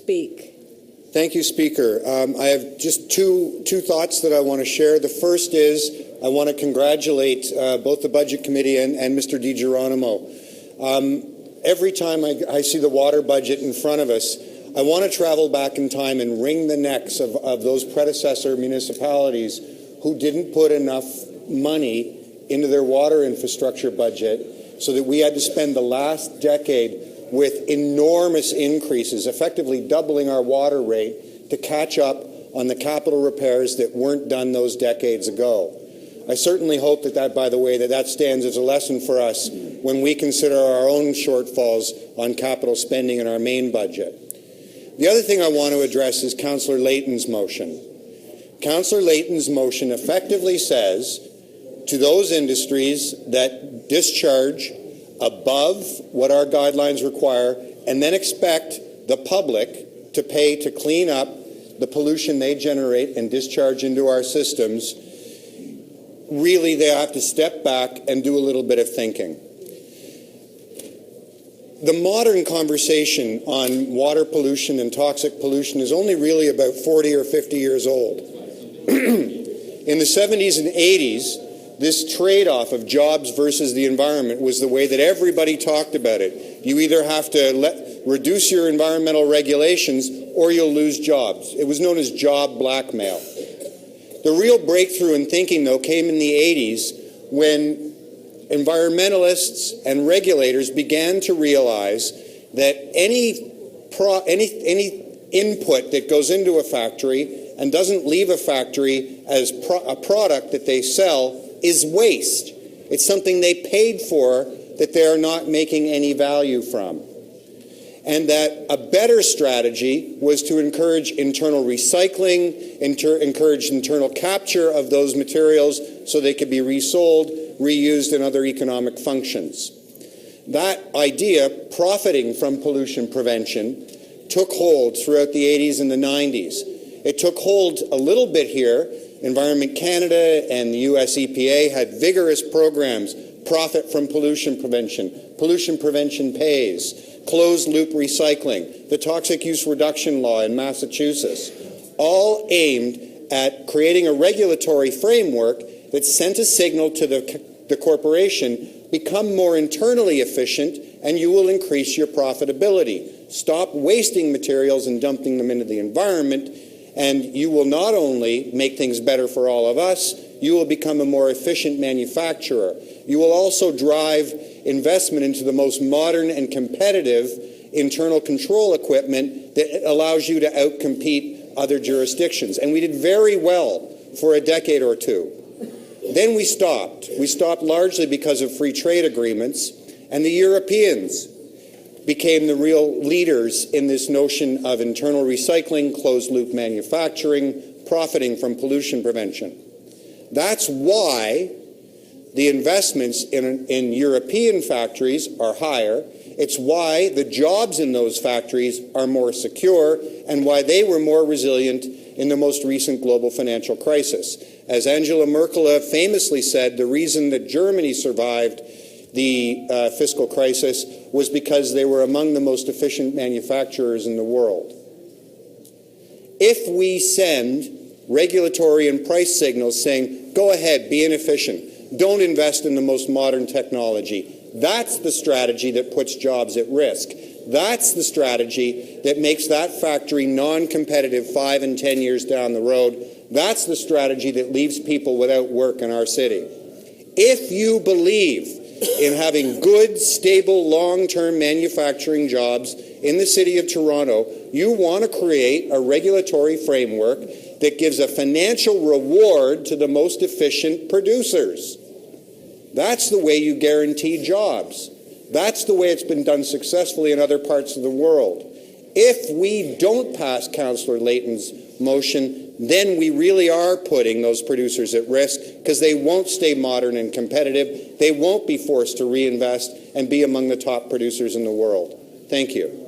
speak. Thank you, Speaker. I have just two thoughts that I want to share. The first is I want to congratulate both the Budget Committee and Mr. DiGeronimo. Every time I see the water budget in front of us, I want to travel back in time and wring the necks of those predecessor municipalities who didn't put enough money into their water infrastructure budget, so that we had to spend the last decade with enormous increases, effectively doubling our water rate to catch up on the capital repairs that weren't done those decades ago. I certainly hope that, by the way, that stands as a lesson for us when we consider our own shortfalls on capital spending in our main budget. The other thing I want to address is Councillor Layton's motion. Councillor Layton's motion effectively says to those industries that discharge above what our guidelines require and then expect the public to pay to clean up the pollution they generate and discharge into our systems, really they have to step back and do a little bit of thinking. The modern conversation on water pollution and toxic pollution is only really about 40 or 50 years old. In the 70s and 80s, this trade-off of jobs versus the environment was the way that everybody talked about it. You either have to reduce your environmental regulations or you'll lose jobs. It was known as job blackmail. The real breakthrough in thinking, though, came in the 80s when environmentalists and regulators began to realize that any input that goes into a factory and doesn't leave a factory as a product that they sell is waste. It's something they paid for that they're not making any value from. And that a better strategy was to encourage internal recycling, encourage internal capture of those materials so they could be resold, reused in other economic functions. That idea, profiting from pollution prevention, took hold throughout the 80s and the 90s. It took hold a little bit here. Environment Canada and the US EPA had vigorous programs, profit from pollution prevention pays, closed-loop recycling, the toxic use reduction law in Massachusetts, all aimed at creating a regulatory framework that sent a signal to the corporation: become more internally efficient and you will increase your profitability. Stop wasting materials and dumping them into the environment, and you will not only make things better for all of us, you will become a more efficient manufacturer. You will also drive investment into the most modern and competitive internal control equipment that allows you to outcompete other jurisdictions. And we did very well for a decade or two. Then we stopped. We stopped largely because of free trade agreements, and the Europeans became the real leaders in this notion of internal recycling, closed-loop manufacturing, profiting from pollution prevention. That's why the investments in European factories are higher. It's why the jobs in those factories are more secure and why they were more resilient in the most recent global financial crisis. As Angela Merkel famously said, the reason that Germany survived the fiscal crisis was because they were among the most efficient manufacturers in the world. If we send regulatory and price signals saying, go ahead, be inefficient, don't invest in the most modern technology, that's the strategy that puts jobs at risk. That's the strategy that makes that factory non-competitive 5 and 10 years down the road. That's the strategy that leaves people without work in our city. If you believe in having good, stable, long-term manufacturing jobs in the City of Toronto, you want to create a regulatory framework that gives a financial reward to the most efficient producers. That's the way you guarantee jobs. That's the way it's been done successfully in other parts of the world. If we don't pass Councillor Layton's motion, then we really are putting those producers at risk because they won't stay modern and competitive. They won't be forced to reinvest and be among the top producers in the world. Thank you.